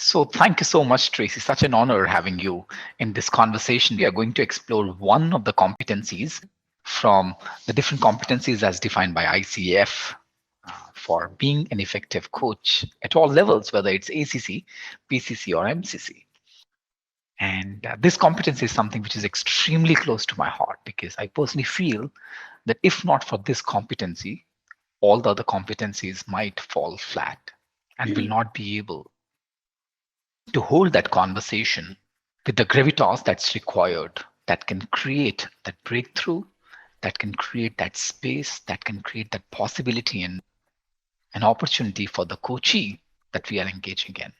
So, thank you so much, Tracy. Such an honor having you in this conversation. We are going to explore one of the competencies from the different competencies as defined by ICF for being an effective coach at all levels, whether it's ACC, PCC, or MCC. And this competency is something which is extremely close to my heart because I personally feel that if not for this competency, all the other competencies might fall flat and will not be able to hold that conversation with the gravitas that's required, that can create that breakthrough, that can create that space, that can create that possibility and an opportunity for the coachee that we are engaging in.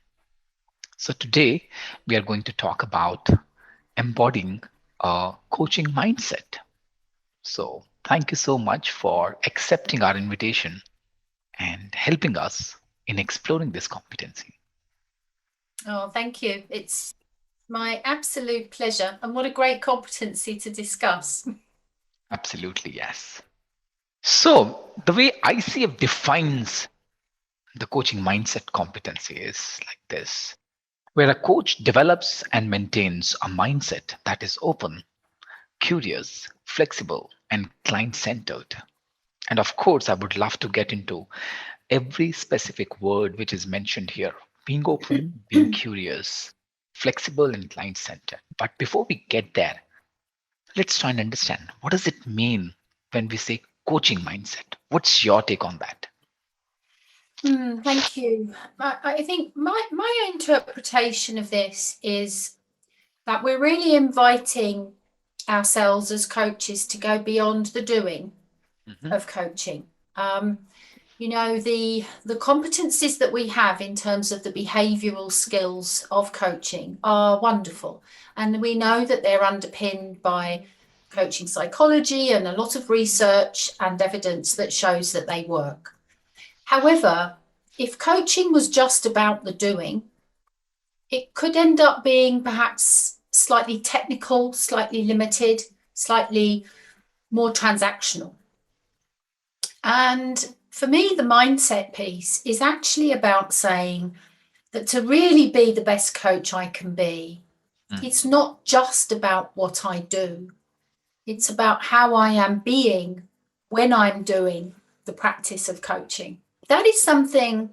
So today we are going to talk about embodying a coaching mindset. So thank you so much for accepting our invitation and helping us in exploring this competency. Oh, thank you. It's my absolute pleasure. And what a great competency to discuss. Absolutely, yes. So the way ICF defines the coaching mindset competency is like this, where a coach develops and maintains a mindset that is open, curious, flexible, and client centered. And of course, I would love to get into every specific word which is mentioned here, being open, being curious, flexible, and client centered. But before we get there, let's try and understand what does it mean when we say coaching mindset? What's your take on that? Thank you. I think my interpretation of this is that we're really inviting ourselves as coaches to go beyond the doing of coaching. The competencies that we have in terms of the behavioral skills of coaching are wonderful, and we know that they're underpinned by coaching psychology and a lot of research and evidence that shows that they work. However, if coaching was just about the doing, it could end up being perhaps slightly technical, slightly limited, slightly more transactional. And for me, the mindset piece is actually about saying that to really be the best coach I can be, it's not just about what I do. It's about how I am being when I'm doing the practice of coaching. That is something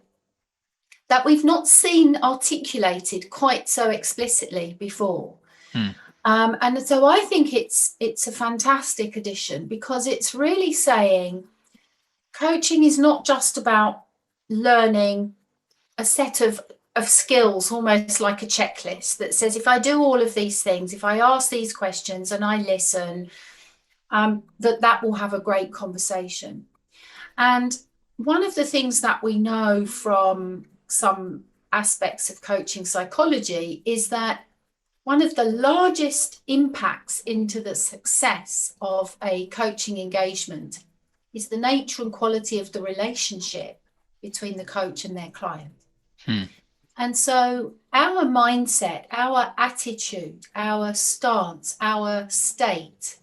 that we've not seen articulated quite so explicitly before. And so I think it's a fantastic addition because it's really saying coaching is not just about learning a set of skills, almost like a checklist that says, if I do all of these things, if I ask these questions and I listen, that will have a great conversation. And one of the things that we know from some aspects of coaching psychology is that one of the largest impacts into the success of a coaching engagement is the nature and quality of the relationship between the coach and their client. And so our mindset, our attitude, our stance, our state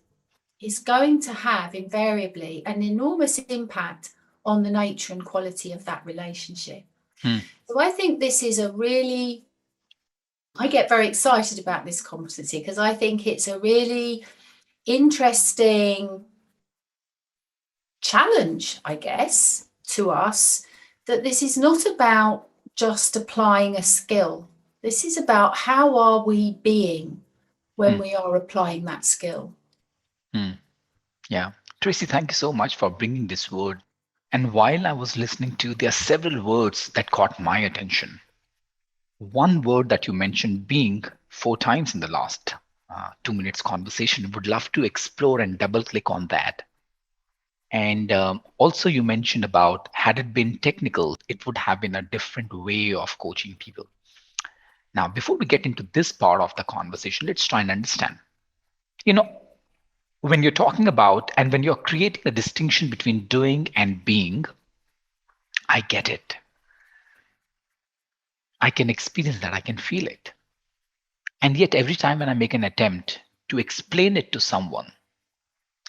is going to have invariably an enormous impact on the nature and quality of that relationship. So I think this is I get very excited about this competency because I think it's a really interesting challenge, I guess, to us, that this is not about just applying a skill. This is about how are we being when we are applying that skill. Yeah. Tracy, thank you so much for bringing this word. And while I was listening to you, there are several words that caught my attention. One word that you mentioned being 4 times in the last 2 minutes conversation, would love to explore and double click on that. And also you mentioned about had it been technical, it would have been a different way of coaching people. Now, before we get into this part of the conversation, let's try and understand. When you're talking about and when you're creating a distinction between doing and being, I get it. I can experience that. I can feel it. And yet, every time when I make an attempt to explain it to someone,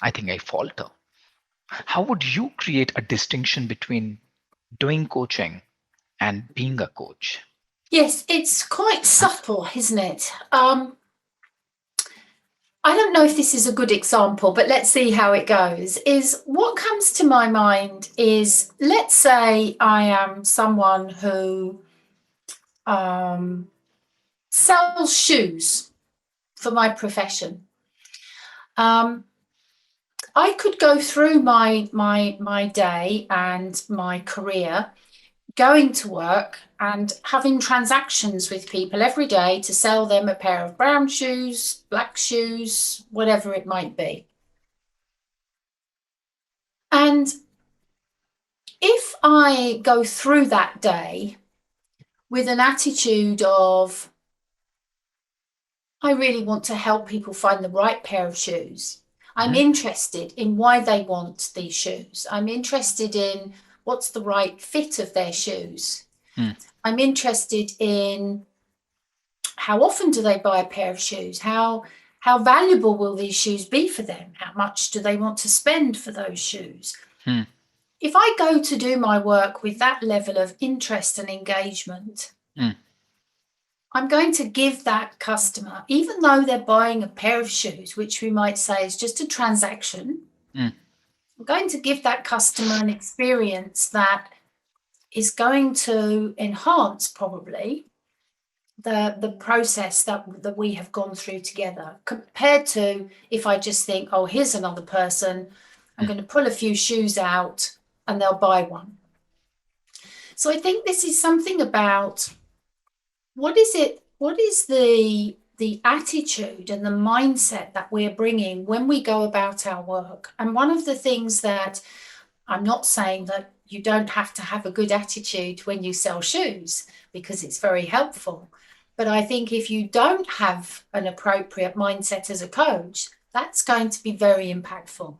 I think I falter. How would you create a distinction between doing coaching and being a coach? Yes, it's quite subtle, isn't it? I don't know if this is a good example, but let's see how it goes. Is what comes to my mind is, let's say I am someone who sells shoes for my profession. I could go through my day and my career going to work and having transactions with people every day to sell them a pair of brown shoes, black shoes, whatever it might be. And if I go through that day with an attitude of, I really want to help people find the right pair of shoes. I'm interested in why they want these shoes. I'm interested in what's the right fit of their shoes. I'm interested in how often do they buy a pair of shoes? How valuable will these shoes be for them? How much do they want to spend for those shoes? If I go to do my work with that level of interest and engagement, I'm going to give that customer, even though they're buying a pair of shoes, which we might say is just a transaction, I'm going to give that customer an experience that is going to enhance probably the process that we have gone through together, compared to if I just think, oh, here's another person, I'm going to pull a few shoes out and they'll buy one. So I think this is something about what is the attitude and the mindset that we're bringing when we go about our work. And one of the things that, I'm not saying that you don't have to have a good attitude when you sell shoes, because it's very helpful. But I think if you don't have an appropriate mindset as a coach, that's going to be very impactful.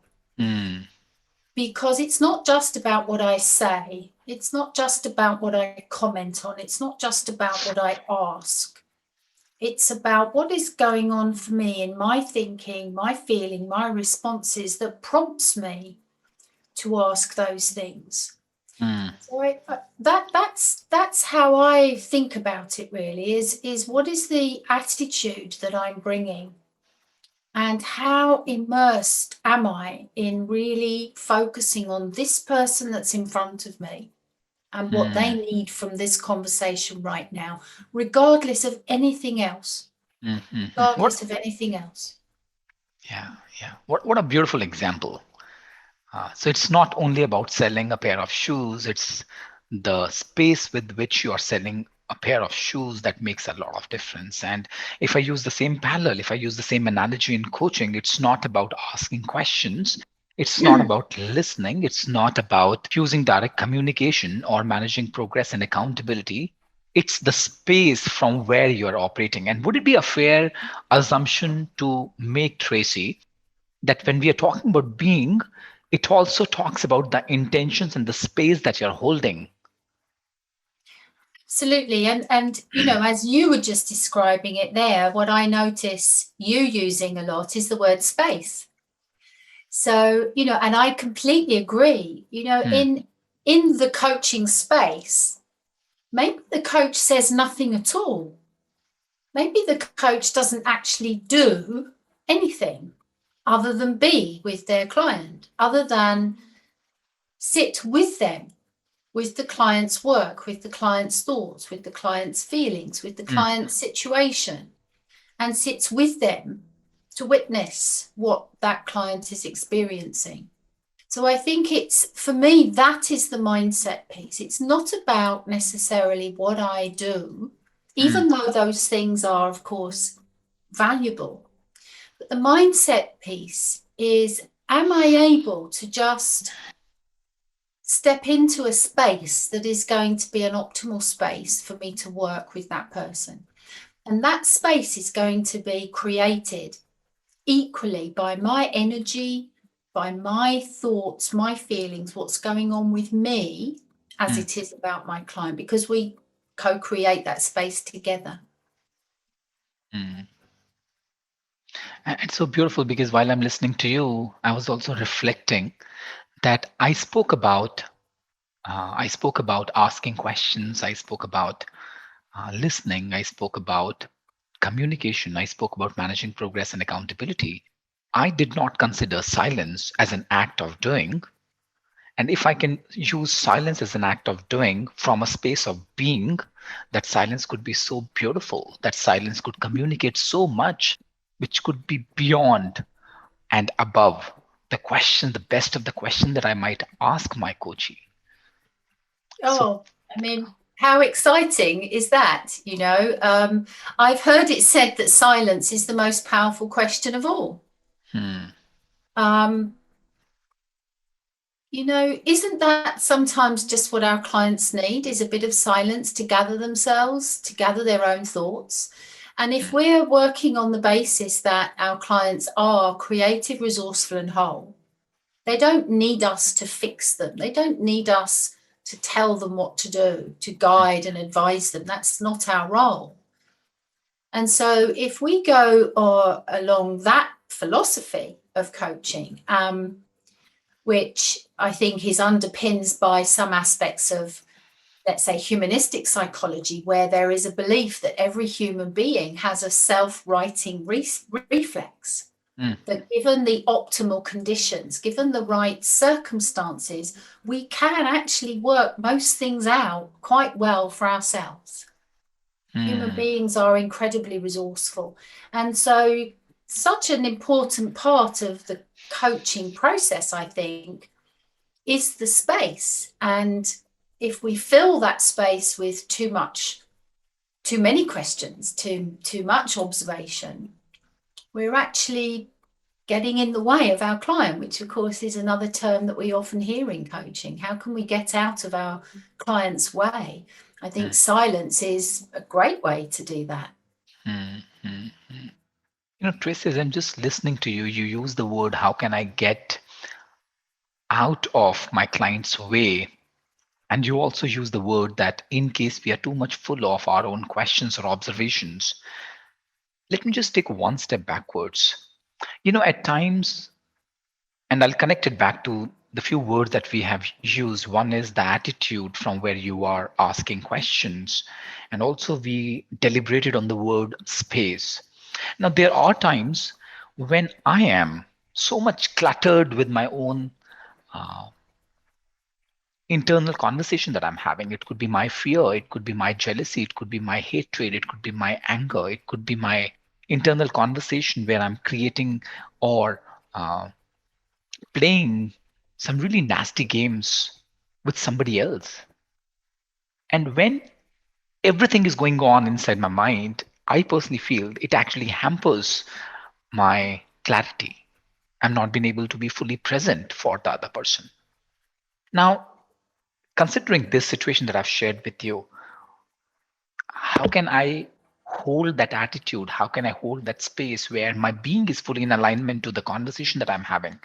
Because it's not just about what I say. It's not just about what I comment on. It's not just about what I ask. It's about what is going on for me in my thinking, my feeling, my responses that prompts me to ask those things. So that's how I think about it, really, is what is the attitude that I'm bringing, and how immersed am I in really focusing on this person that's in front of me and what they need from this conversation right now, regardless of anything else. Regardless of anything else. Yeah. What a beautiful example. So it's not only about selling a pair of shoes, it's the space with which you are selling a pair of shoes that makes a lot of difference. And if I use the same parallel, if I use the same analogy in coaching, it's not about asking questions. It's not about listening. It's not about using direct communication or managing progress and accountability. It's the space from where you're operating. And would it be a fair assumption to make, Tracy, that when we are talking about being, it also talks about the intentions and the space that you're holding? Absolutely. And as you were just describing it there, what I notice you using a lot is the word space. So, and I completely agree, in the coaching space, maybe the coach says nothing at all. Maybe the coach doesn't actually do anything other than be with their client, other than sit with them, with the client's work, with the client's thoughts, with the client's feelings, with the client's situation, and sits with them to witness what that client is experiencing. So I think for me, that is the mindset piece. It's not about necessarily what I do, even though those things are, of course, valuable. But the mindset piece is, am I able to just step into a space that is going to be an optimal space for me to work with that person? And that space is going to be created equally by my energy, by my thoughts, my feelings, what's going on with me, as it is about my client, because we co-create that space together. And it's so beautiful because while I'm listening to you, I was also reflecting that I spoke about asking questions. I spoke about listening, I spoke about communication, I spoke about managing progress and accountability. I did not consider silence as an act of doing. And if I can use silence as an act of doing from a space of being, that silence could be so beautiful. That silence could communicate so much, which could be beyond and above the question, the best of the question that I might ask my coachee. So, Oh, I mean, how exciting is that? I've heard it said that silence is the most powerful question of all. hmm, Um, isn't that sometimes just what our clients need is a bit of silence to gather themselves, to gather their own thoughts? And if hmm, we're working on the basis that our clients are creative, resourceful, and whole, they don't need us to fix them. They don't need us to tell them what to do, to guide and advise them. That's not our role. And so if we go along that philosophy of coaching, which I think is underpinned by some aspects of, let's say, humanistic psychology, where there is a belief that every human being has a self-righting reflex, hmm, that given the optimal conditions, given the right circumstances, we can actually work most things out quite well for ourselves. Human hmm, beings are incredibly resourceful. And so, such an important part of the coaching process, I think, is the space. And if we fill that space with too many questions, too much observation, we're actually getting in the way of our client, which of course is another term that we often hear in coaching. How can we get out of our client's way? I think hmm, silence is a great way to do that. hmm, hmm, hmm. Tracy, as I'm just listening to you, you use the word, how can I get out of my client's way? And you also use the word that in case we are too much full of our own questions or observations, let me just take one step backwards. At times, and I'll connect it back to the few words that we have used. One is the attitude from where you are asking questions. And also, we deliberated on the word space. Now, there are times when I am so much cluttered with my own uh, internal conversation that I'm having. It could be my fear, it could be my jealousy, it could be my hatred, it could be my anger, it could be my internal conversation where I'm creating or playing some really nasty games with somebody else. And when everything is going on inside my mind, I personally feel it actually hampers my clarity. I'm not being able to be fully present for the other person. Now, considering this situation that I've shared with you, how can I hold that attitude? How can I hold that space where my being is fully in alignment to the conversation that I'm having?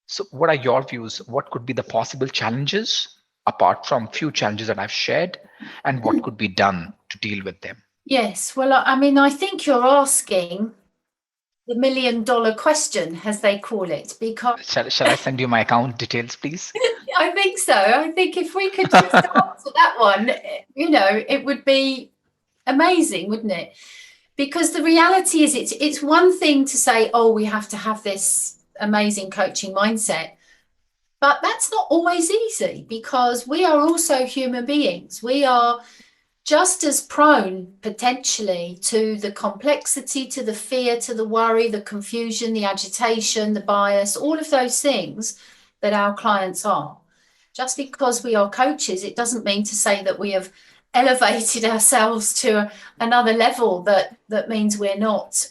So, what are your views? What could be the possible challenges apart from few challenges that I've shared, and what could be done to deal with them? Yes, well, I mean, I think you're asking the $1 million question, as they call it, because Shall I send you my account details, please? I think so. I think if we could just answer that one, it would be amazing, wouldn't it? Because the reality is, it's one thing to say, oh, we have to have this amazing coaching mindset, but that's not always easy because we are also human beings. We are just as prone potentially to the complexity, to the fear, to the worry, the confusion, the agitation, the bias, all of those things that our clients are. Just because we are coaches, it doesn't mean to say that we have elevated ourselves to another level that means we're not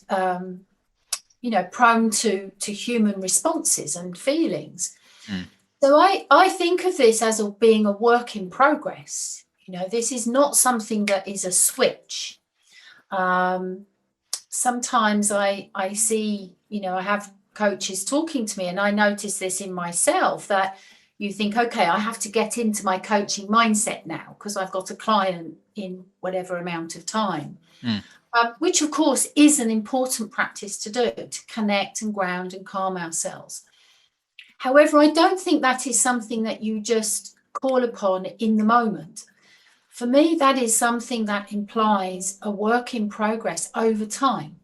prone to human responses and feelings. Mm, So I think of this as being a work in progress. This is not something that is a switch. Um, Sometimes I see, I have coaches talking to me, and I notice this in myself that you think, okay, I have to get into my coaching mindset now because I've got a client in whatever amount of time, mm, which of course is an important practice to do, to connect and ground and calm ourselves. However, I don't think that is something that you just call upon in the moment. For me, that is something that implies a work in progress over time.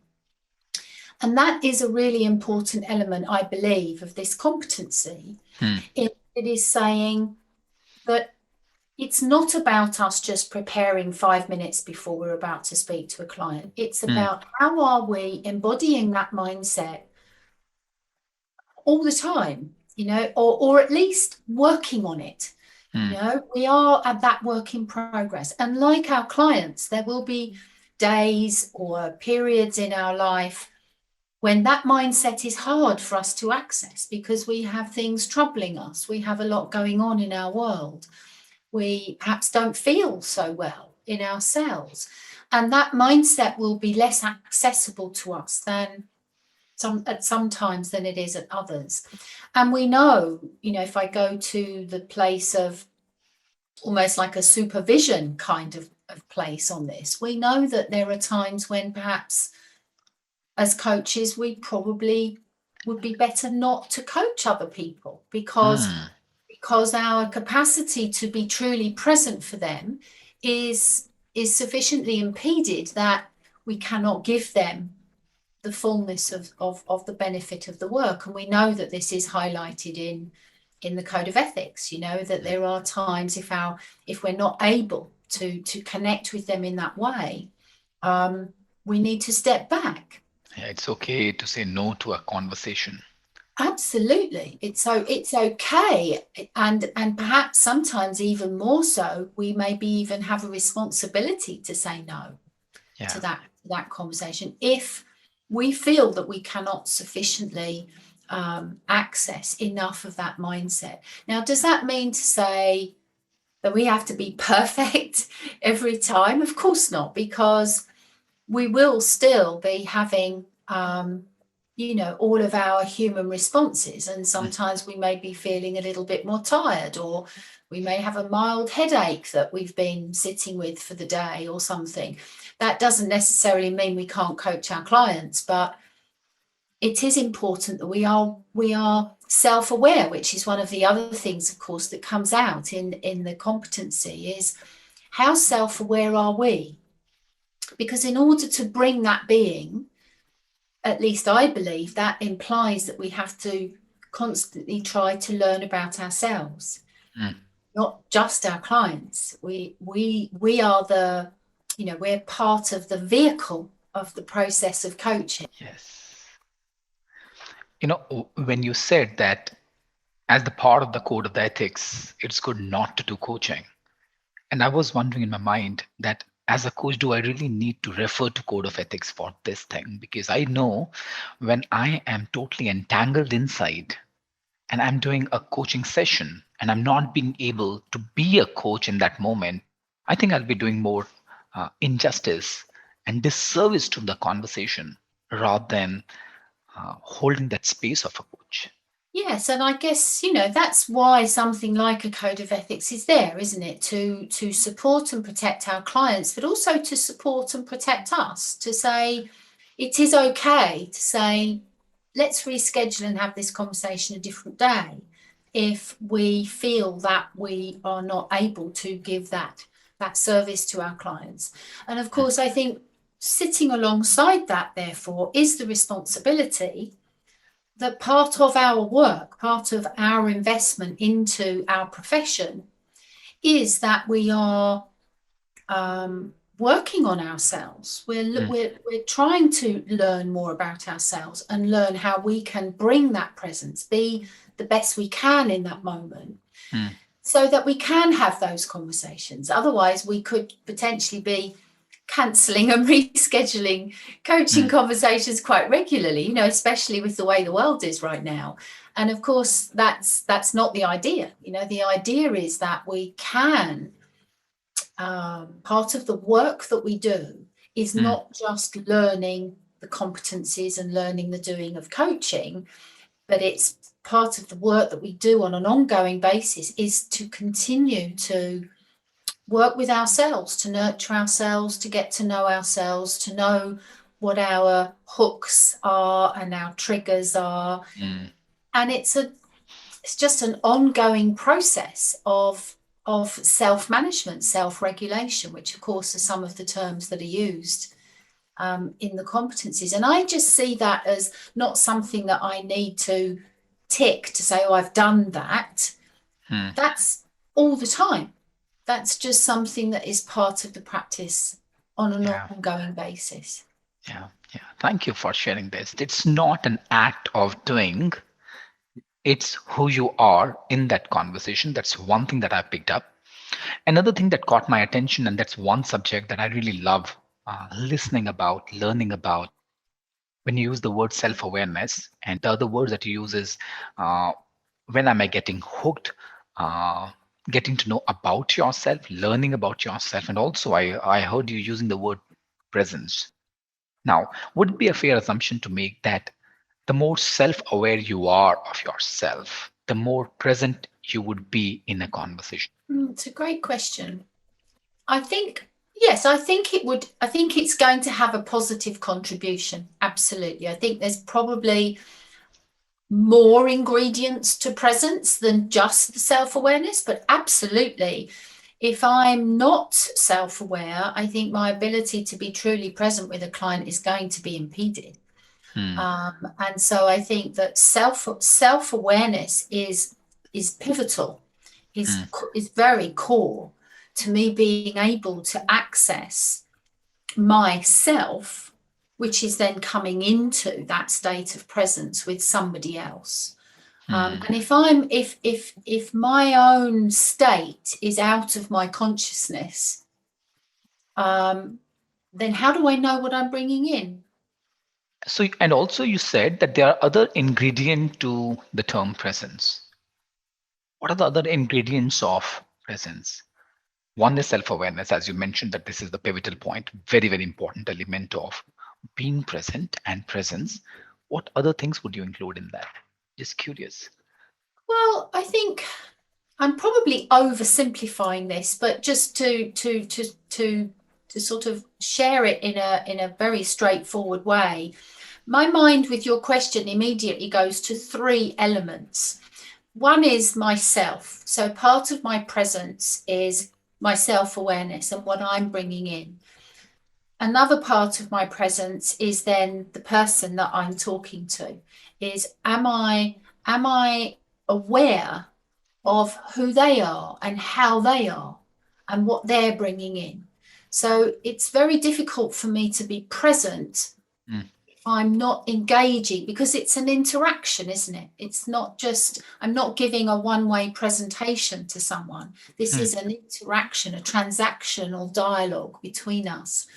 And that is a really important element, I believe, of this competency. It is saying that it's not about us just preparing 5 minutes before we're about to speak to a client. It's about how are we embodying that mindset all the time, or at least working on it. We are at that work in progress. And like our clients, there will be days or periods in our life when that mindset is hard for us to access because we have things troubling us. We have a lot going on in our world. We perhaps don't feel so well in ourselves. And that mindset will be less accessible to us at some times than it is at others. And we know, if I go to the place of almost like a supervision kind of place on this, we know that there are times when perhaps as coaches, we probably would be better not to coach other people because our capacity to be truly present for them is sufficiently impeded that we cannot give them the fullness of the benefit of the work. And we know that this is highlighted in the code of ethics, that there are times if we're not able to connect with them in that way, we need to step back. Yeah, it's okay to say no to a conversation. Absolutely. It's okay. And perhaps sometimes even more so, we maybe even have a responsibility to say no to that conversation if we feel that we cannot sufficiently access enough of that mindset. Now, does that mean to say that we have to be perfect every time? Of course not, because we will still be having all of our human responses, and sometimes we may be feeling a little bit more tired, or we may have a mild headache that we've been sitting with for the day or something. That doesn't necessarily mean we can't coach our clients, but it is important that we are self-aware, which is one of the other things, of course, that comes out in the competency is how self-aware are we? Because in order to bring that being, at least I believe, that implies that we have to constantly try to learn about ourselves, not just our clients. We are we're part of the vehicle of the process of coaching. Yes. When you said that as the part of the code of the ethics, it's good not to do coaching. And I was wondering in my mind that as a coach, do I really need to refer to code of ethics for this thing? Because I know when I am totally entangled inside and I'm doing a coaching session and I'm not being able to be a coach in that moment, I think I'll be doing more injustice and disservice to the conversation rather than holding that space of a coach. Yes, and I guess, that's why something like a code of ethics is there, isn't it? To support and protect our clients, but also to support and protect us, to say it is okay to say, let's reschedule and have this conversation a different day if we feel that we are not able to give that service to our clients. And of course, I think sitting alongside that, therefore, is the responsibility that part of our work, part of our investment into our profession is that we are working on ourselves. We're trying to learn more about ourselves and learn how we can bring that presence, be the best we can in that moment, so that we can have those conversations. Otherwise, we could potentially be cancelling and rescheduling coaching conversations quite regularly, especially with the way the world is right now. And of course, that's not the idea. The idea is that we can, part of the work that we do is not just learning the competencies and learning the doing of coaching, but it's part of the work that we do on an ongoing basis is to continue to work with ourselves, to nurture ourselves, to get to know ourselves, to know what our hooks are and our triggers are. And it's just an ongoing process of of self-management, self-regulation, which of course are some of the terms that are used in the competencies. And I just see that as not something that I need to tick to say, oh, I've done that. That's all the time. That's just something that is part of the practice on an Yeah. ongoing basis. Yeah. Yeah. Thank you for sharing this. It's not an act of doing, it's who you are in that conversation. That's one thing that I picked up. Another thing that caught my attention, and that's one subject that I really love listening about, learning about, when you use the word self awareness, and the other words that you use is uh, when am I getting hooked? Uh, Getting to know about yourself, learning about yourself, and also I heard you using the word presence. Now, would it be a fair assumption to make that the more self aware you are of yourself, the more present you would be in a conversation? It's a great question. I think, yes, I think it would. I think it's going to have a positive contribution. Absolutely. I think there's probably more ingredients to presence than just the self-awareness, but absolutely. If I'm not self-aware, I think my ability to be truly present with a client is going to be impeded. And so I think that self-awareness is pivotal, is very core to me being able to access myself, which is then coming into that state of presence with somebody else. And if my own state is out of my consciousness, then how do I know what I'm bringing in? So, and also you said that there are other ingredients to the term presence. What are the other ingredients of presence? One is self awareness, as you mentioned, that this is the pivotal point, very, very important element of being present and presence. What other things would you include in that? Just curious. Well, I think I'm probably oversimplifying this, but just to sort of share it in a very straightforward way, my mind with your question immediately goes to three elements. One is myself. So part of my presence is my self-awareness and what I'm bringing in. Another part of my presence is then the person that I'm talking to. Is am I aware of who they are and how they are and what they're bringing in? So it's very difficult for me to be present if I'm not engaging, because it's an interaction, isn't it? It's not just, I'm not giving a one-way presentation to someone. This is an interaction, a transactional dialogue between us.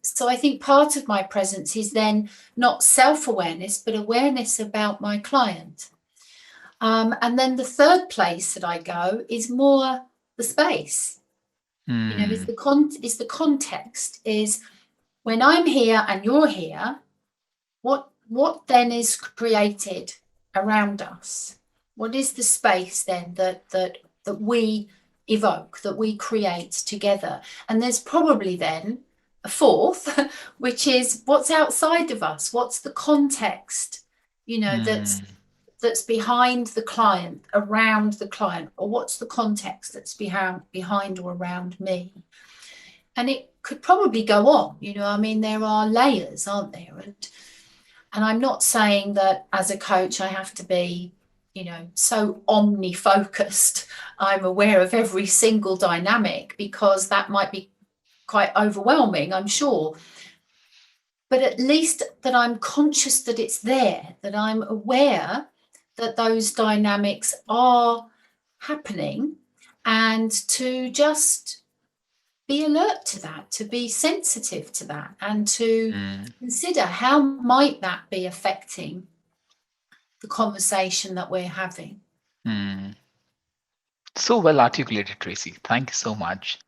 So I think part of my presence is then not self-awareness, but awareness about my client. And then the third place that I go is more the space. You know, is the context, is when I'm here and you're here, what then is created around us? What is the space then that we evoke, that we create together? And there's probably then a fourth, which is what's outside of us. What's the context, you know, that's behind the client, around the client, or what's the context that's behind or around me? And it could probably go on, you know, I mean, there are layers, aren't there? And I'm not saying that as a coach I have to be, you know, so omni-focused. I'm aware of every single dynamic, because that might be quite overwhelming, I'm sure. But at least that I'm conscious that it's there, that I'm aware that those dynamics are happening, and to just be alert to that, to be sensitive to that, and to consider how might that be affecting the conversation that we're having. So well articulated, Tracy. Thank you so much.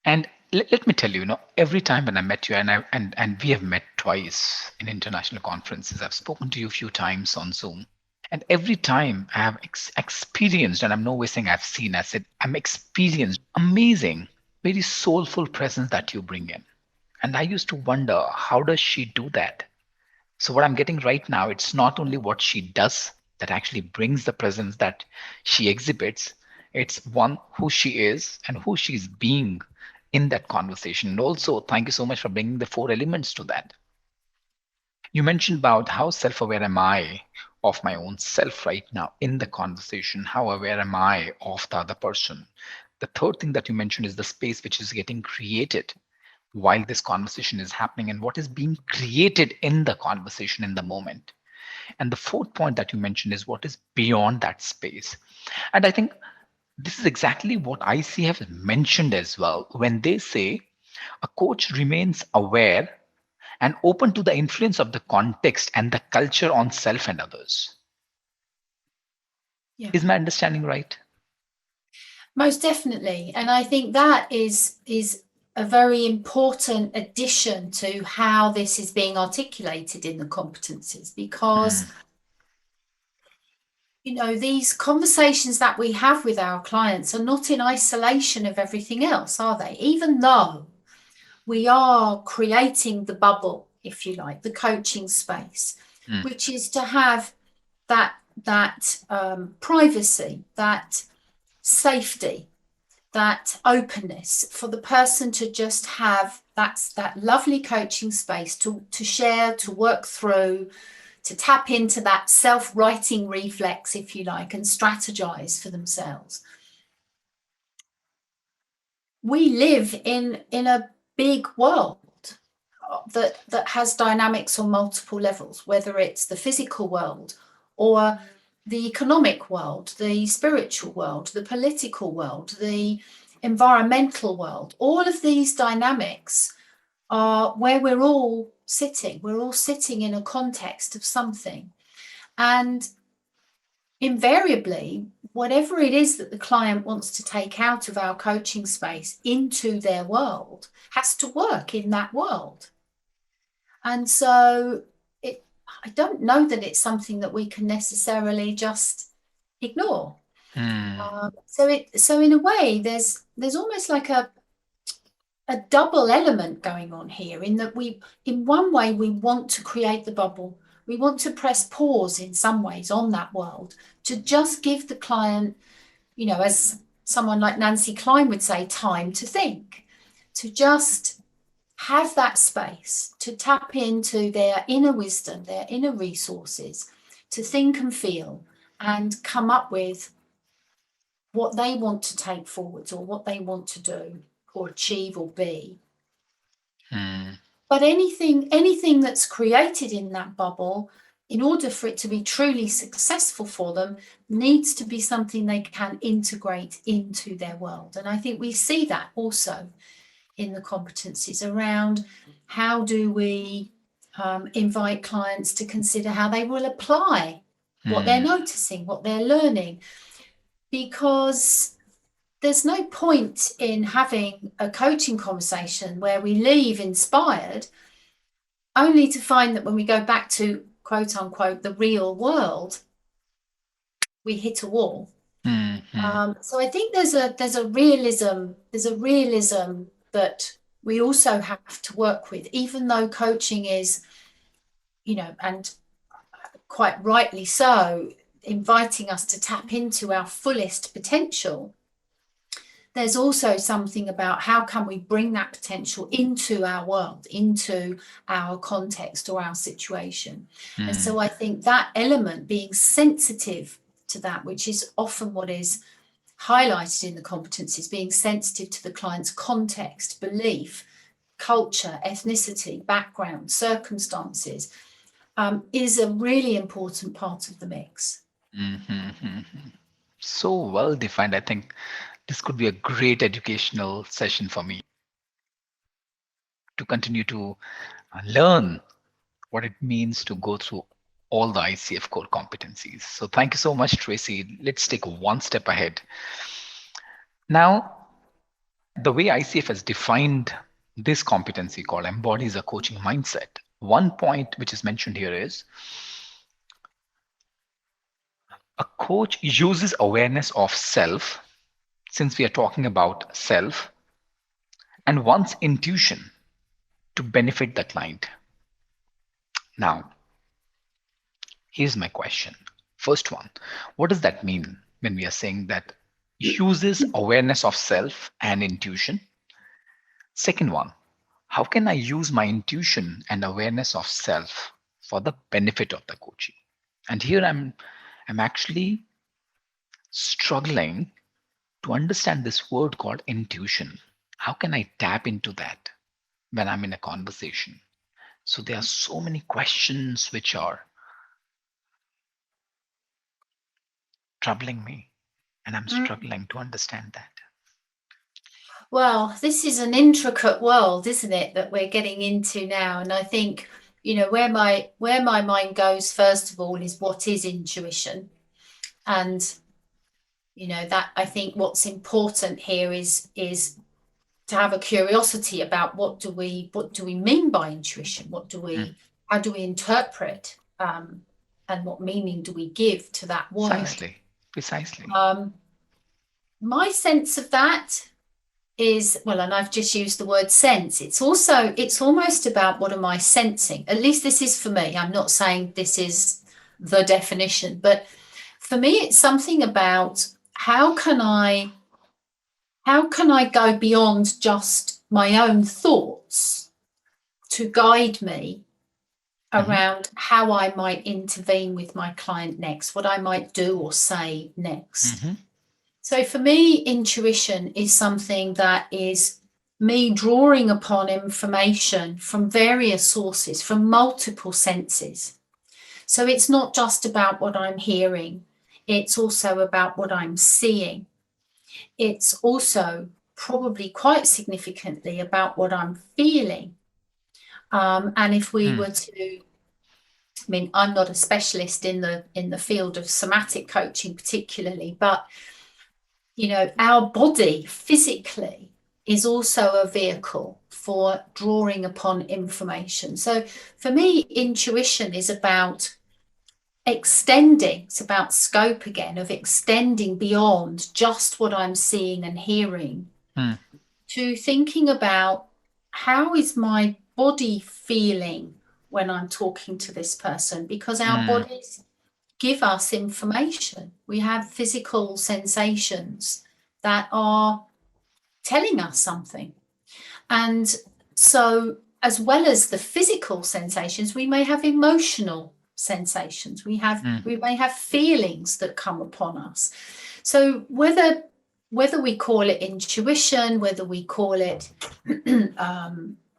And let me tell you, you know, every time when I met you, and we have met twice in international conferences, I've spoken to you a few times on Zoom. And every time I have experienced, and I'm no way saying I've seen, I said, I'm experienced amazing, very soulful presence that you bring in. And I used to wonder, how does she do that? So what I'm getting right now, it's not only what she does that actually brings the presence that she exhibits, It's one, who she is and who she's being in that conversation. And also, thank you so much for bringing the four elements to that. You mentioned about how self-aware am I of my own self right now in the conversation? How aware am I of the other person? The third thing that you mentioned is the space which is getting created while this conversation is happening and what is being created in the conversation in the moment. And the fourth point that you mentioned is what is beyond that space. And I think this is exactly what ICF mentioned as well when they say a coach remains aware and open to the influence of the context and the culture on self and others. Yeah. Is my understanding right? Most definitely. And I think that is a very important addition to how this is being articulated in the competencies, because these conversations that we have with our clients are not in isolation of everything else, are they? Even though we are creating the bubble, if you like, the coaching space, which is to have that privacy, that safety, that openness for the person to just have that lovely coaching space to share, to work through, to tap into that self-writing reflex, if you like, and strategize for themselves. We live in a big world that has dynamics on multiple levels, whether it's the physical world or the economic world, the spiritual world, the political world, the environmental world. All of these dynamics are where we're all sitting. We're all sitting in a context of something. And invariably, whatever it is that the client wants to take out of our coaching space into their world has to work in that world. And so I don't know that it's something that we can necessarily just ignore. So in a way, there's almost like a double element going on here, in that in one way, we want to create the bubble. We want to press pause in some ways on that world to just give the client, as someone like Nancy Klein would say, time to think, to just have that space to tap into their inner wisdom, their inner resources, to think and feel and come up with what they want to take forwards or what they want to do or achieve or be. But anything that's created in that bubble, in order for it to be truly successful for them, needs to be something they can integrate into their world. And I think we see that also in the competencies around how do we invite clients to consider how they will apply what they're noticing, what they're learning, because there's no point in having a coaching conversation where we leave inspired only to find that when we go back to quote unquote the real world, we hit a wall. So I think there's a realism that we also have to work with, even though coaching is, and quite rightly so, inviting us to tap into our fullest potential. There's also something about how can we bring that potential into our world, into our context or our situation. And so I think that element, being sensitive to that, which is often what is highlighted in the competencies, being sensitive to the client's context, belief, culture, ethnicity, background, circumstances, is a really important part of the mix. So well defined. I think this could be a great educational session for me to continue to learn what it means to go through all the ICF core competencies. So thank you so much, Tracy. Let's take one step ahead. Now, the way ICF has defined this competency called embodies a coaching mindset, one point which is mentioned here is a coach uses awareness of self, since we are talking about self, and one's intuition to benefit the client. Now, here's my question. First one, what does that mean when we are saying that uses awareness of self and intuition. Second one, how can I use my intuition and awareness of self for the benefit of the coaching? And here I'm actually struggling to understand this word called intuition. How can I tap into that when I'm in a conversation? So there are so many questions which are troubling me, and I'm struggling to understand that. Well, this is an intricate world, isn't it, that we're getting into now? And I think, where my mind goes, first of all, is what is intuition? And, that I think what's important here is to have a curiosity about what do we mean by intuition? How do we interpret, and what meaning do we give to that word? Precisely. My sense of that is, well, and I've just used the word sense, it's almost about what am I sensing? At least this is for me. I'm not saying this is the definition, but for me, it's something about how can I go beyond just my own thoughts to guide me around how I might intervene with my client next, what I might do or say next. So for me, intuition is something that is me drawing upon information from various sources, from multiple senses. So it's not just about what I'm hearing, it's also about what I'm seeing. It's also probably quite significantly about what I'm feeling. And if we were to, I mean, I'm not a specialist in the field of somatic coaching particularly, but our body physically is also a vehicle for drawing upon information. So for me, intuition is about extending, it's about scope again, of extending beyond just what I'm seeing and hearing to thinking about how is my body feeling when I'm talking to this person, because our bodies give us information. We have physical sensations that are telling us something. And so, as well as the physical sensations, we may have emotional sensations. We may have feelings that come upon us. So whether we call it intuition, whether we call it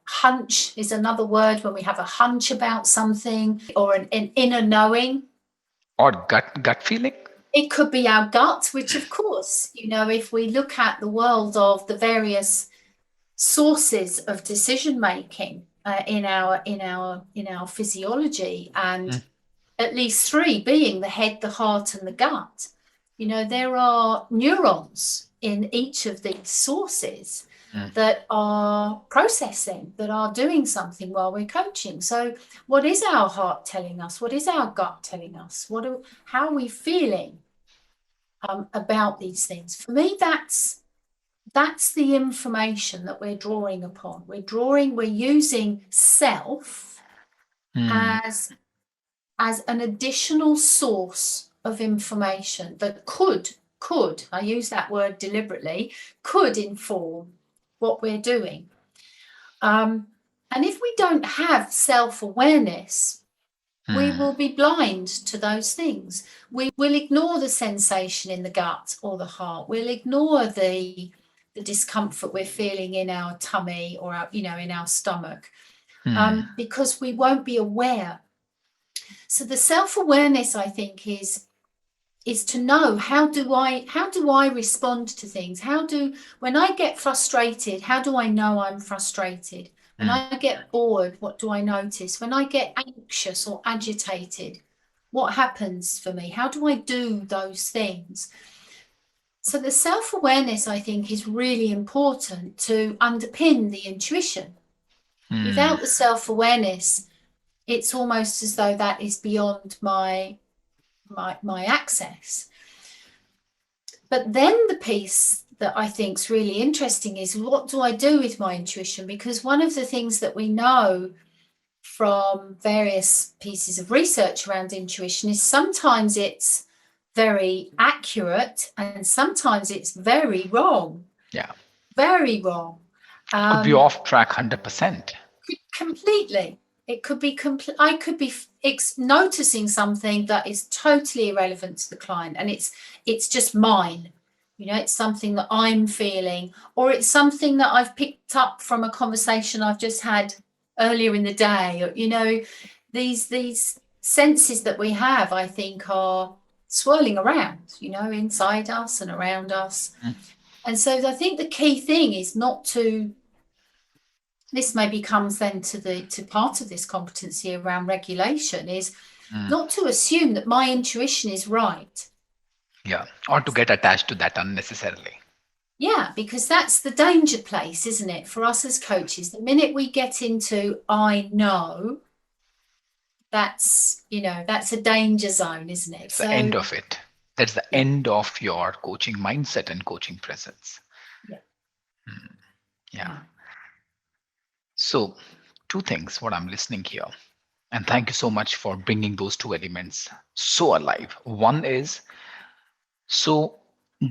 hunch is another word, when we have a hunch about something, or an inner knowing. Or gut feeling? It could be our gut, which of course, if we look at the world of the various sources of decision making in our physiology, and at least three being the head, the heart, and the gut, there are neurons in each of these sources that are processing, that are doing something while we're coaching. So what is our heart telling us? What is our gut telling us? How are we feeling about these things? For me, that's the information that we're drawing upon. We're using self as an additional source of information that could, I use that word deliberately, could inform what we're doing. And if we don't have self-awareness, we will be blind to those things. We will ignore the sensation in the gut or the heart. We'll ignore the discomfort we're feeling in our tummy or in our stomach, because we won't be aware. So the self-awareness, I think, is to know how do I respond to things? When I get frustrated, how do I know I'm frustrated? When I get bored, what do I notice? When I get anxious or agitated, what happens for me? How do I do those things? So the self-awareness, I think, is really important to underpin the intuition. Without the self-awareness, it's almost as though that is beyond my access. But then the piece that I think is really interesting is, what do I do with my intuition? Because one of the things that we know from various pieces of research around intuition is sometimes it's very accurate, and sometimes it's very wrong, Yeah. very wrong. Could be Um, off track 100%. Completely. It could be I could be noticing something that is totally irrelevant to the client, and it's just mine. It's something that I'm feeling, or it's something that I've picked up from a conversation I've just had earlier in the day. These senses that we have, I think, are swirling around, inside us and around us. Mm. And so I think the key thing is not to, this maybe comes then to part of this competency around regulation, is Mm. not to assume that my intuition is right. Yeah. Or to get attached to that unnecessarily. Yeah, because that's the danger place, isn't it, for us as coaches? The minute we get into I know, that's a danger zone, isn't it? It's the end So of it. That's the yeah, end of your coaching mindset and coaching presence. yeah, Yeah. yeah, So, two things what I'm listening here. And thank you so much for bringing those two elements so alive. One is, so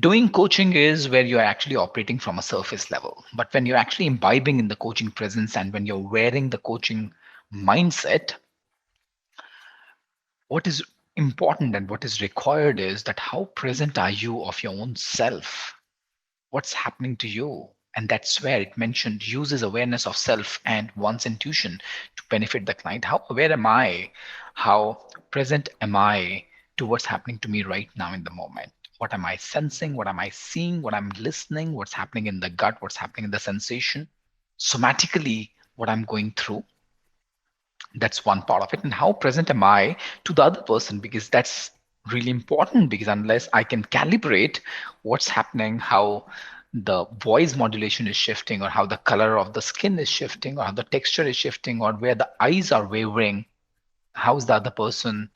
doing coaching is where you're actually operating from a surface level. But when you're actually imbibing in the coaching presence and when you're wearing the coaching mindset, what is important and what is required is that how present are you of your own self? What's happening to you? And that's where it mentioned uses awareness of self and one's intuition to benefit the client. How aware am I? How present am I to what's happening to me right now in the moment? What am I sensing? What am I seeing? What I'm listening? What's happening in the gut? What's happening in the sensation? Somatically, what I'm going through. That's one part of it. And how present am I to the other person? Because that's really important, because unless I can calibrate what's happening, how the voice modulation is shifting, or how the color of the skin is shifting, or how the texture is shifting, or where the eyes are wavering, how's the other person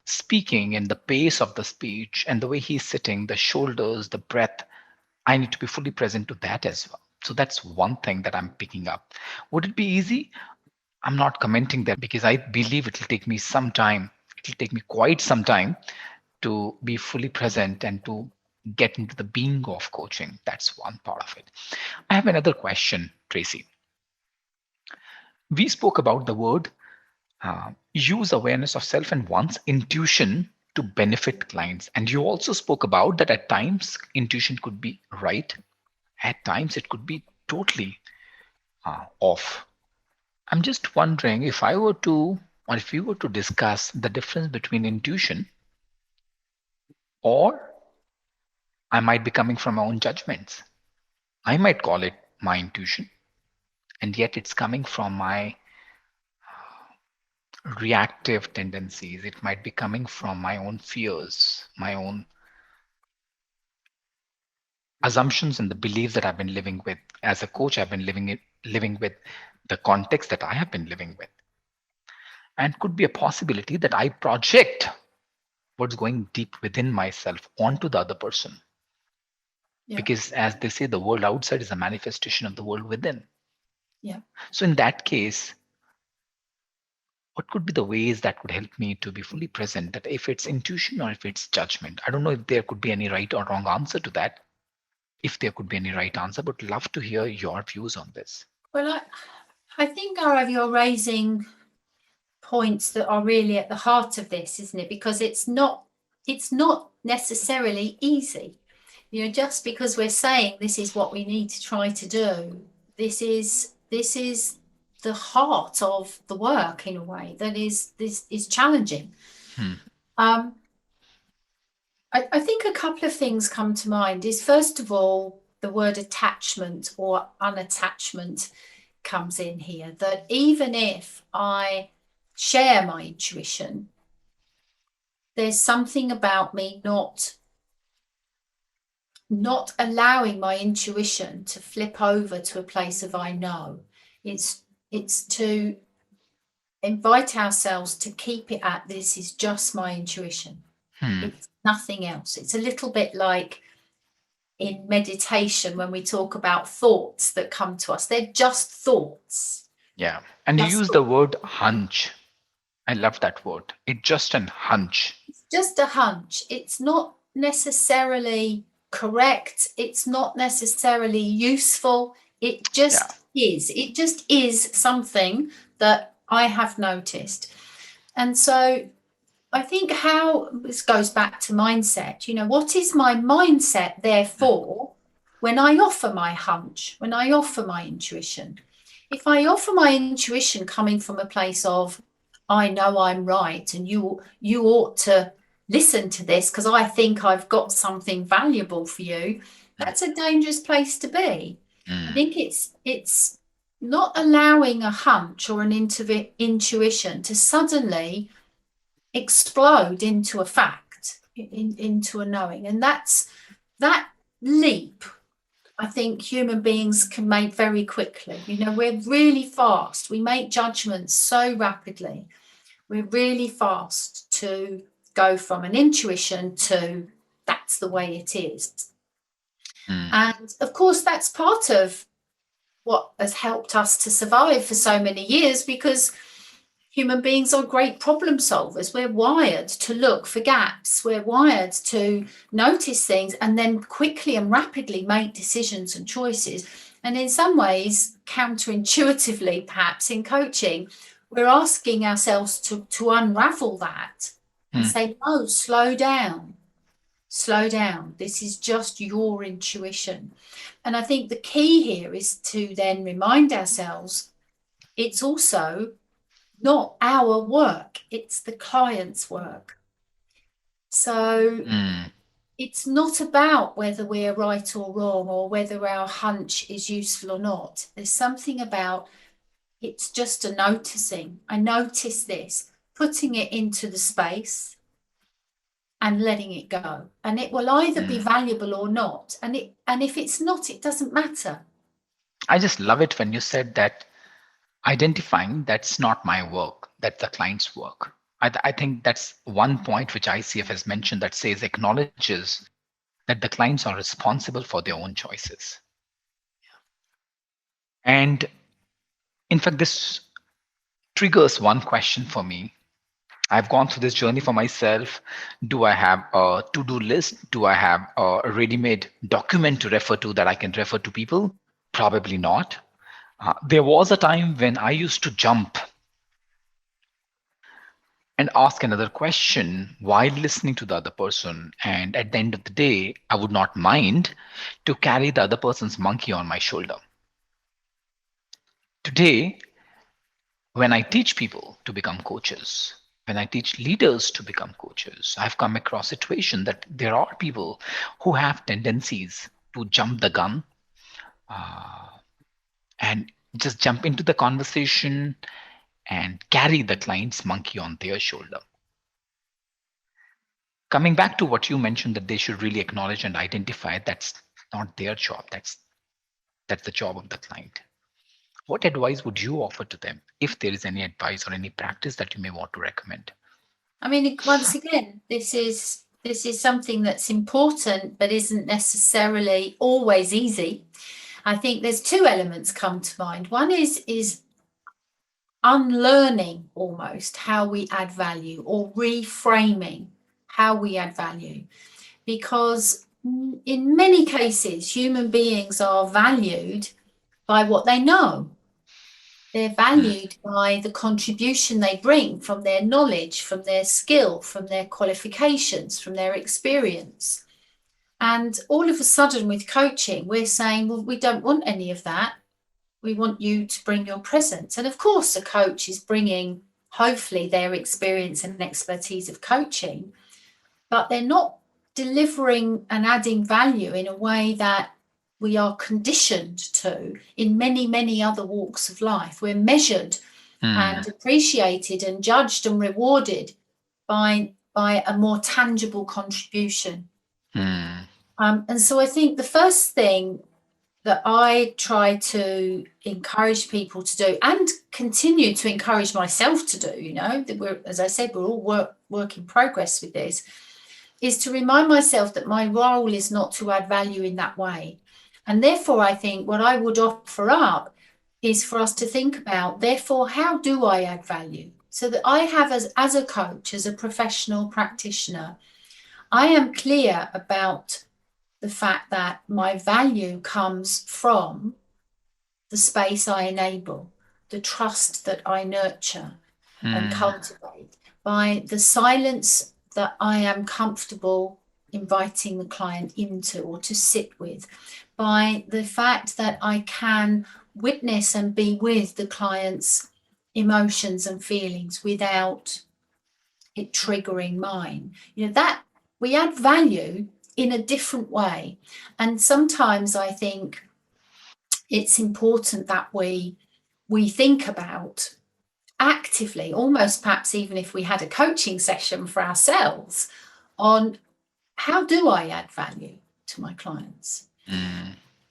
speaking, and the pace of the speech, and the way he's sitting, the shoulders, the breath, I need to be fully present to that as well. So that's one thing that I'm picking up. Would it be easy? I'm not commenting that, because I believe it will take me some time. It will take me quite some time to be fully present and to get into the being of coaching. That's one part of it. I have another question, Tracy. We spoke about the word use awareness of self and one's intuition to benefit clients. And you also spoke about that at times intuition could be right, at times it could be totally off. I'm just wondering if I were to, or if we were to discuss the difference between intuition, or I might be coming from my own judgments. I might call it my intuition, and yet it's coming from my reactive tendencies. It might be coming from my own fears, my own assumptions, and the beliefs that I've been living with. As a coach, I've been living with the context that I have been living with. And could be a possibility that I project what's going deep within myself onto the other person, yeah, because as they say, the world outside is a manifestation of the world within. yeah. So in that case, what could be the ways that could help me to be fully present, that if it's intuition or if it's judgment? I don't know if there could be any right or wrong answer to that, if there could be any right answer, but love to hear your views on this. Well, I think, Gaurav, you're raising points that are really at the heart of this, isn't it? Because it's not necessarily easy. Just because we're saying this is what we need to try to do, this is the heart of the work in a way that this is challenging. Hmm. Um, I think a couple of things come to mind. Is first of all the word attachment or unattachment comes in here. That even if I share my intuition, there's something about me not allowing my intuition to flip over to a place of I know. It's to invite ourselves to keep it at this is just my intuition. Hmm. It's nothing else. It's a little bit like in meditation when we talk about thoughts that come to us. They're just thoughts. Yeah. And you Just use the word hunch. I love that word. It's just an hunch. just a hunch. It's not necessarily correct. It's not necessarily useful. It Yeah. just is. It just is something that I have noticed. And so I think how this goes back to mindset, what is my mindset therefore when I offer my hunch, when I offer my intuition? If I offer my intuition coming from a place of, I know I'm right and you ought to listen to this because I think I've got something valuable for you, Mm, that's a dangerous place to be. I mm, think it's not allowing a hunch or an intuition to suddenly explode into a fact, into a knowing. And that leap, I think human beings can make very quickly. We're really fast. We make judgments so rapidly. We're really fast to go from an intuition to that's the way it is. mm, And of course, that's part of what has helped us to survive for so many years because human beings are great problem solvers. We're wired to look for gaps. We're wired to notice things and then quickly and rapidly make decisions and choices. And in some ways, counterintuitively, perhaps in coaching, we're asking ourselves to unravel that and mm, say, no, slow down. Slow down. This is just your intuition. And I think the key here is to then remind ourselves it's also not our work, it's the client's work. So mm, it's not about whether we're right or wrong or whether our hunch is useful or not. There's something about it's just a noticing. I notice this, putting it into the space and letting it go. And it will either be mm. valuable or not. And if it's not, it doesn't matter. I just love it when you said that identifying that's not my work, that's the client's work. I think that's one point which ICF has mentioned that says acknowledges that the clients are responsible for their own choices. And in fact, this triggers one question for me. I've gone through this journey for myself. Do I have a to do list? Do I have a ready made document to refer to that I can refer to people? Probably not. There was a time when I used to jump and ask another question while listening to the other person. And at the end of the day, I would not mind to carry the other person's monkey on my shoulder. Today, when I teach people to become coaches, when I teach leaders to become coaches, I've come across a situation that there are people who have tendencies to jump the gun uh, and just jump into the conversation and carry the client's monkey on their shoulder. Coming back to what you mentioned, that they should really acknowledge and identify that's not their job, that's the job of the client. What advice would you offer to them, if there is any advice or any practice that you may want to recommend? I mean, once again, this is something that's important, but isn't necessarily always easy. I think there's two elements come to mind. One is unlearning almost how we add value or reframing how we add value, because in many cases, human beings are valued by what they know. They're Mm, valued by the contribution they bring from their knowledge, from their skill, from their qualifications, from their experience. And all of a sudden, with coaching, we're saying, well, we don't want any of that. We want you to bring your presence. And of course, a coach is bringing, hopefully, their experience and expertise of coaching, but they're not delivering and adding value in a way that we are conditioned to in many, many other walks of life. We're measured mm, and appreciated and judged and rewarded by a more tangible contribution. mm, And so I think the first thing that I try to encourage people to do and continue to encourage myself to do, that we're, as I said, we're all work in progress with this, is to remind myself that my role is not to add value in that way. And therefore, I think what I would offer up is for us to think about, therefore, how do I add value? so that I have, as a coach, as a professional practitioner, I am clear about the fact that my value comes from the space I enable, the trust that I nurture and cultivate, by the silence that I am comfortable inviting the client into or to sit with, by the fact that I can witness and be with the client's emotions and feelings without it triggering mine. That we add value in a different way. And sometimes I think it's important that we think about actively, almost perhaps even if we had a coaching session for ourselves, on how do I add value to my clients?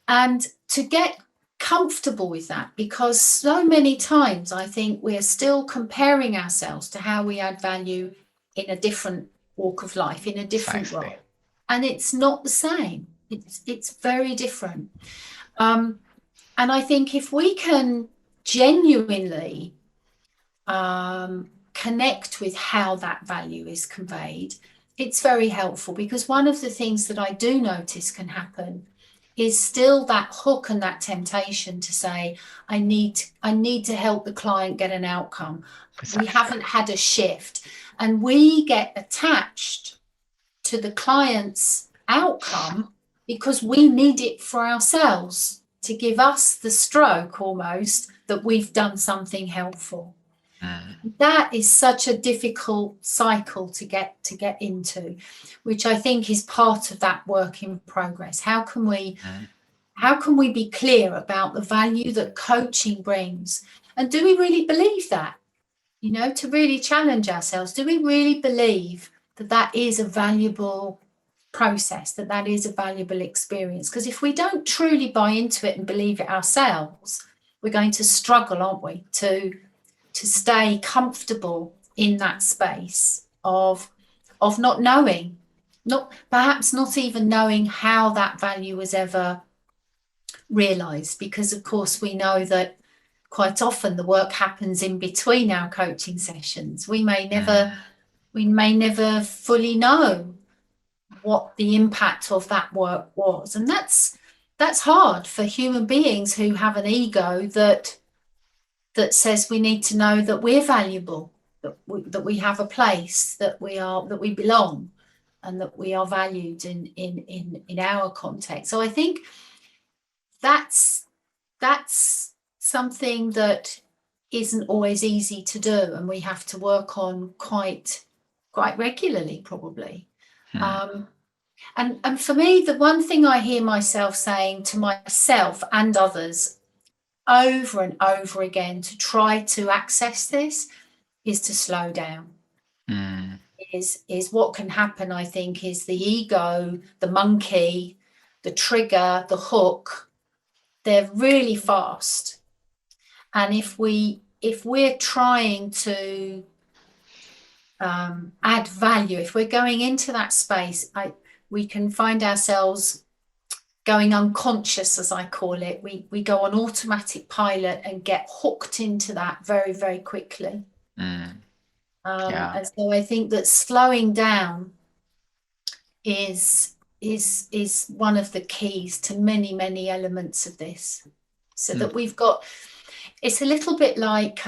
And to get comfortable with that, because so many times I think we're still comparing ourselves to how we add value in a different walk of life, in a different role. And it's not the same. It's very different. And I think if we can genuinely connect with how that value is conveyed, it's very helpful, because one of the things that I do notice can happen is still that hook and that temptation to say, I need to help the client get an outcome. We haven't had a shift, and we get attached to the client's outcome because we need it for ourselves to give us the stroke almost that we've done something helpful. That is such a difficult cycle to get into, which I think is part of that work in progress. How can we be clear about the value that coaching brings? And do we really believe that? To really challenge ourselves, do we really believe that that is a valuable process, that is a valuable experience? Because if we don't truly buy into it and believe it ourselves, we're going to struggle, aren't we, to stay comfortable in that space of not knowing, perhaps not even knowing how that value was ever realized, because of course we know that quite often the work happens in between our coaching sessions. We may never fully know what the impact of that work was, and that's hard for human beings who have an ego that says we need to know that we're valuable, that we have a place, that we belong, and that we are valued in our context. So I think that's something that isn't always easy to do, and we have to work on quite regularly, probably. And for me, the one thing I hear myself saying to myself and others over and over again to try to access this is to slow down. Is what can happen, I think, is the ego, the monkey, the trigger, the hook, they're really fast. And if we're trying to add value, if we're going into that space, we can find ourselves going unconscious, as I call it. We go on automatic pilot and get hooked into that very, very quickly. And so I think that slowing down is one of the keys to many, many elements of this. So that we've got, it's a little bit like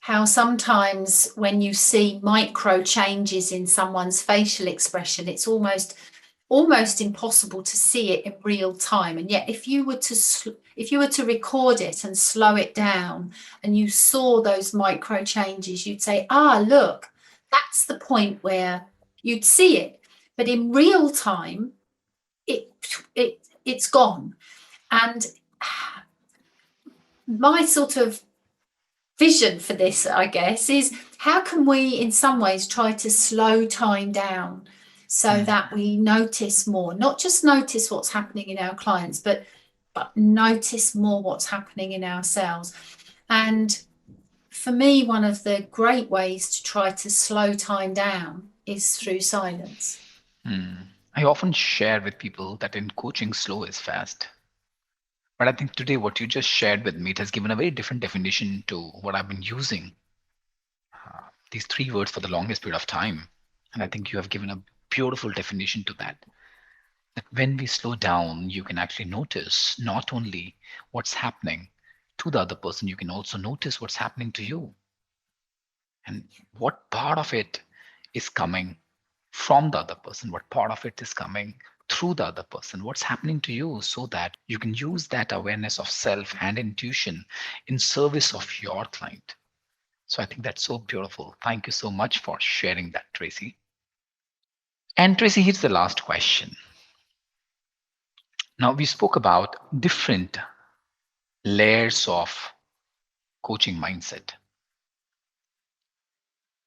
how sometimes when you see micro changes in someone's facial expression, it's almost impossible to see it in real time. And yet if you were to record it and slow it down and you saw those micro changes, you'd say, look, that's the point where you'd see it. But in real time, it's gone. And my sort of vision for this, I guess, is how can we in some ways try to slow time down so that we notice more, not just notice what's happening in our clients, but notice more what's happening in ourselves. And for me, one of the great ways to try to slow time down is through silence. I often share with people that in coaching, slow is fast. But I think today what you just shared with me, it has given a very different definition to what I've been using, these three words for the longest period of time. And I think you have given a beautiful definition to that. That when we slow down, you can actually notice not only what's happening to the other person, you can also notice what's happening to you. And what part of it is coming from the other person, what part of it is coming through the other person, what's happening to you, so that you can use that awareness of self and intuition in service of your client. So I think that's so beautiful. Thank you so much for sharing that, Tracy. And Tracy, here's the last question. Now, we spoke about different layers of coaching mindset.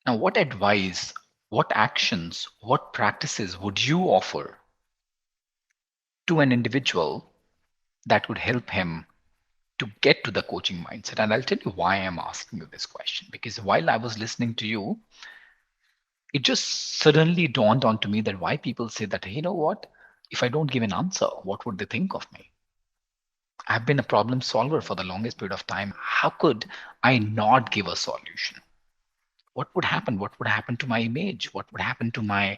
Now, what advice, what actions, what practices would you offer to an individual that would help him to get to the coaching mindset? And I'll tell you why I'm asking you this question. Because while I was listening to you, it just suddenly dawned onto me that why people say that, hey, you know what? If I don't give an answer, what would they think of me? I've been a problem solver for the longest period of time. How could I not give a solution? What would happen? What would happen to my image? What would happen to my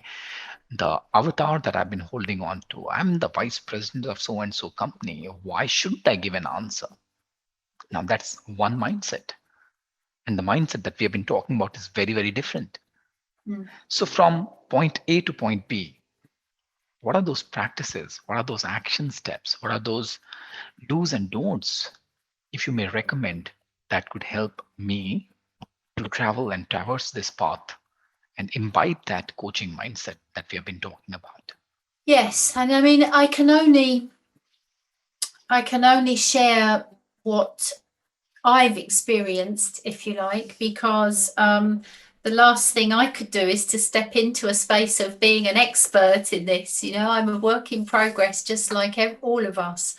the avatar that I've been holding on to? I'm the vice president of so and so company. Why shouldn't I give an answer? Now that's one mindset. And the mindset that we have been talking about is very, very different. Mm. So from point A to point B, what are those practices? What are those action steps? What are those do's and don'ts, if you may recommend, that could help me to travel and traverse this path and imbibe that coaching mindset that we have been talking about? Yes, and I mean I can only share what I've experienced, if you like, because the last thing I could do is to step into a space of being an expert in this. I'm a work in progress, just like all of us.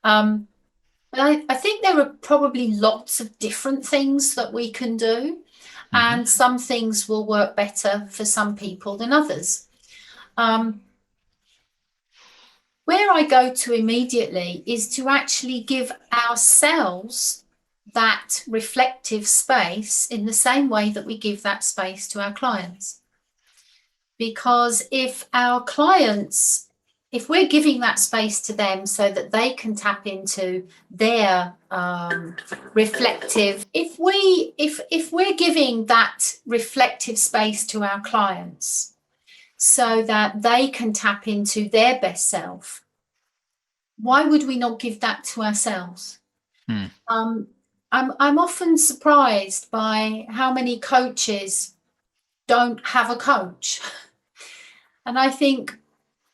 But I think there are probably lots of different things that we can do, and some things will work better for some people than others. Where I go to immediately is to actually give ourselves that reflective space in the same way that we give that space to our clients. Because if we're giving that space to them so that they can tap into their reflective, if we're giving that reflective space to our clients so that they can tap into their best self, why would we not give that to ourselves? I'm often surprised by how many coaches don't have a coach. And I think,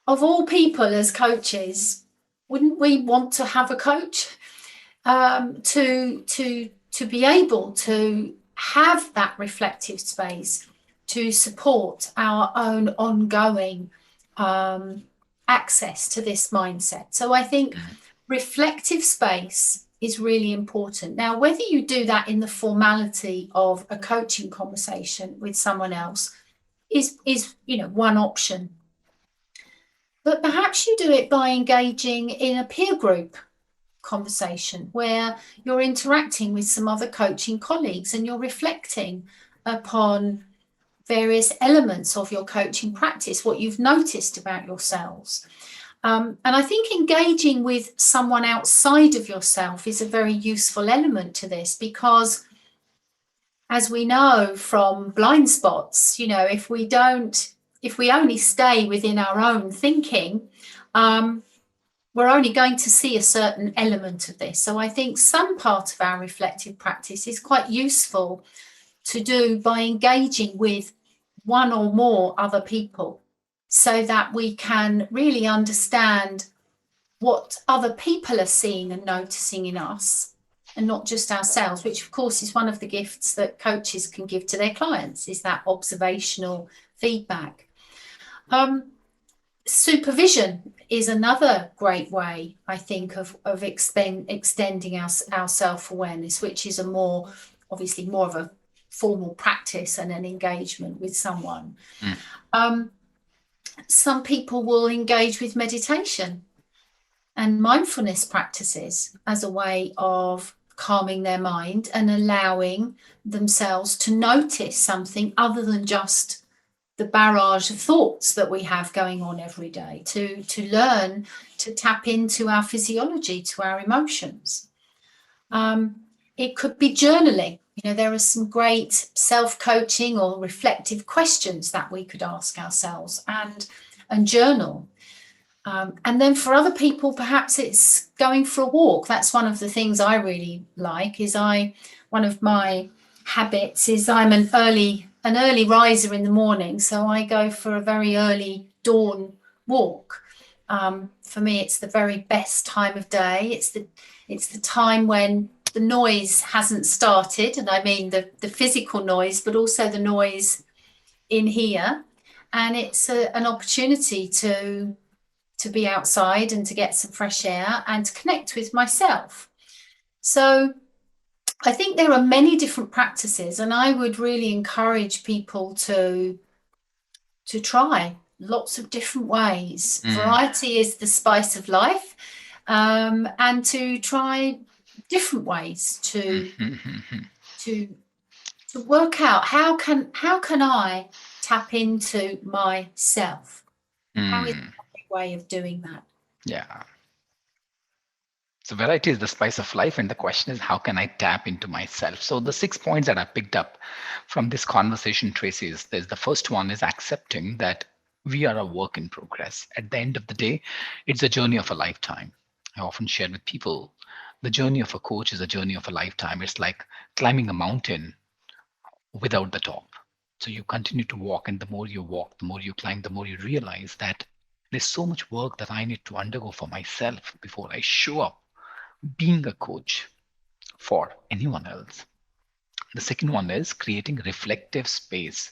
of all people as coaches, wouldn't we want to have a coach to be able to have that reflective space to support our own ongoing access to this mindset? So I think reflective space is really important. Now, whether you do that in the formality of a coaching conversation with someone else is one option. But perhaps you do it by engaging in a peer group conversation where you're interacting with some other coaching colleagues and you're reflecting upon various elements of your coaching practice, what you've noticed about yourselves. And I think engaging with someone outside of yourself is a very useful element to this, because as we know from blind spots, if we only stay within our own thinking, we're only going to see a certain element of this. So I think some part of our reflective practice is quite useful to do by engaging with one or more other people, so that we can really understand what other people are seeing and noticing in us, and not just ourselves, which of course is one of the gifts that coaches can give to their clients, is that observational feedback. Supervision is another great way, I think, of extending our self-awareness, which is obviously more of a formal practice and an engagement with someone. Some people will engage with meditation. and mindfulness practices as a way of calming their mind and allowing themselves to notice something other than just the barrage of thoughts that we have going on every day, to learn to tap into our physiology, to our emotions. It could be journaling. There are some great self-coaching or reflective questions that we could ask ourselves and journal. And then for other people, perhaps it's going for a walk. That's one of the things I really like. One of my habits is I'm an early riser in the morning, so I go for a very early dawn walk. For me, it's the very best time of day. It's the time when the noise hasn't started, and I mean the physical noise, but also the noise in here. And it's an opportunity to be outside and to get some fresh air and to connect with myself. So I think there are many different practices, and I would really encourage people to try lots of different ways. Variety is the spice of life, and to try different ways to work out how can I tap into myself. How is a way of doing that? Yeah. So variety is the spice of life, and the question is, how can I tap into myself? So the 6 points that I picked up from this conversation, Tracy, is there's the first one is accepting that we are a work in progress. At the end of the day, it's a journey of a lifetime. I often share with people the journey of a coach is a journey of a lifetime. It's like climbing a mountain without the top. So you continue to walk, and the more you walk, the more you climb, the more you realize that there's so much work that I need to undergo for myself before I show up being a coach for anyone else. The second one is creating reflective space.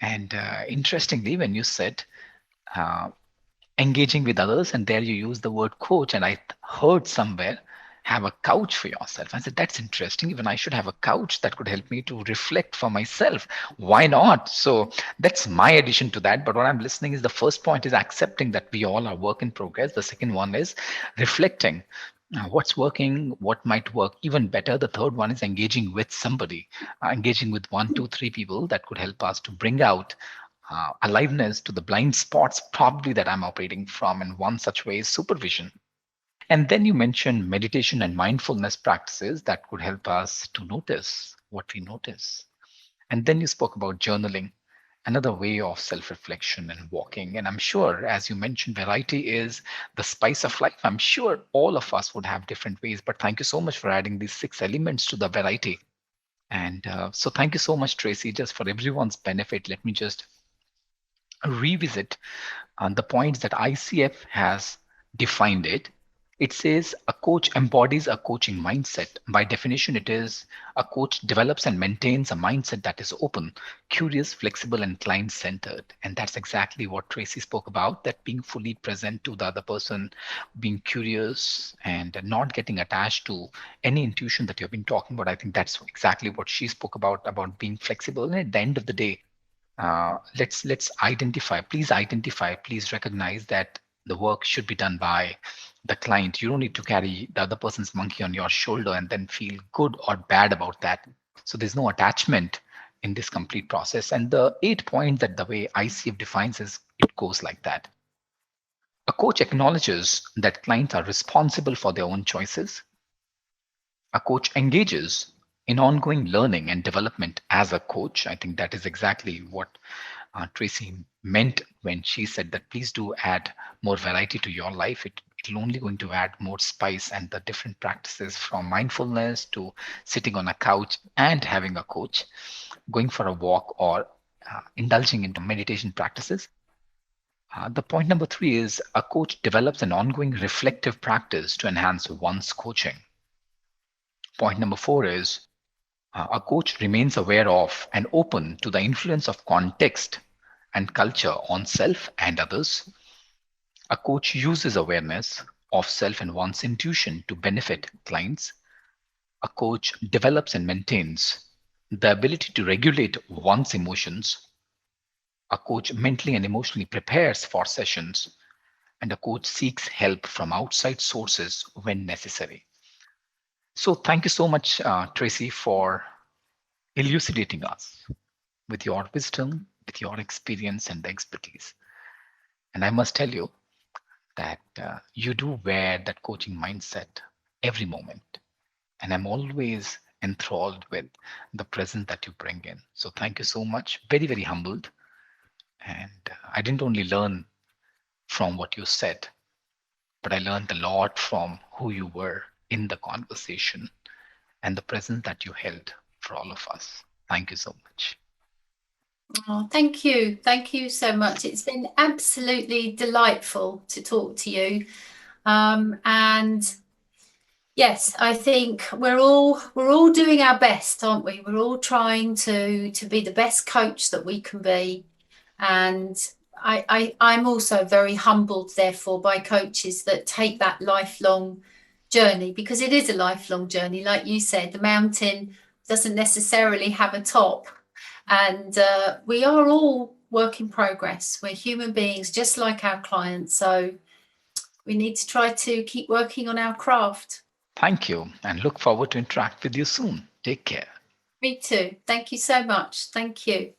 And interestingly, when you said uh, engaging with others, and there you use the word coach, and I heard somewhere have a couch for yourself. I said, that's interesting. Even I should have a couch that could help me to reflect for myself. Why not? So that's my addition to that. But what I'm listening is the first point is accepting that we all are work in progress. The second one is reflecting. What's working, what might work even better. The third one is engaging with somebody, engaging with one, two, three people that could help us to bring out aliveness to the blind spots probably that I'm operating from. And one such way is supervision. And then you mentioned meditation and mindfulness practices that could help us to notice what we notice. And then you spoke about journaling, another way of self reflection and walking. And I'm sure, as you mentioned, variety is the spice of life. I'm sure all of us would have different ways, but thank you so much for adding these 6 elements to the variety. And so, thank you so much, Tracy. Just for everyone's benefit, let me just revisit the points that ICF has defined it. It says a coach embodies a coaching mindset. By definition, it is a coach develops and maintains a mindset that is open, curious, flexible, and client centered. And that's exactly what Tracy spoke about, that being fully present to the other person, being curious, and not getting attached to any intuition that you've been talking about. I think that's exactly what she spoke about being flexible. And at the end of the day, let's identify, please recognize that the work should be done by the client. You don't need to carry the other person's monkey on your shoulder and then feel good or bad about that. So there's no attachment in this complete process. And the 8 points that the way ICF defines is it goes like that. A coach acknowledges that clients are responsible for their own choices. A coach engages in ongoing learning and development as a coach. I think that is exactly what Tracy meant when she said that please do add more variety to your life. It'll only going to add more spice, and the different practices from mindfulness to sitting on a couch and having a coach, going for a walk, or indulging into meditation practices. The point number 3 is a coach develops an ongoing reflective practice to enhance one's coaching. Point number 4 is a coach remains aware of and open to the influence of context and culture on self and others. A coach uses awareness of self and one's intuition to benefit clients. A coach develops and maintains the ability to regulate one's emotions. A coach mentally and emotionally prepares for sessions. and a coach seeks help from outside sources when necessary. So, thank you so much, Tracy, for elucidating us with your wisdom, with your experience and expertise. And I must tell you that you do wear that coaching mindset every moment. And I'm always enthralled with the present that you bring in. So thank you so much. Very, very humbled. And I didn't only learn from what you said, but I learned a lot from who you were in the conversation and the presence that you held for all of us. Thank you so much. Oh, thank you. Thank you so much. It's been absolutely delightful to talk to you. And yes, I think we're all doing our best, aren't we? We're all trying to be the best coach that we can be. And I'm also very humbled, therefore, by coaches that take that lifelong journey, because it is a lifelong journey. Like you said, the mountain doesn't necessarily have a top. And we are all work in progress. We're human beings, just like our clients. So we need to try to keep working on our craft. Thank you and look forward to interact with you soon. Take care. Me too. Thank you so much. Thank you.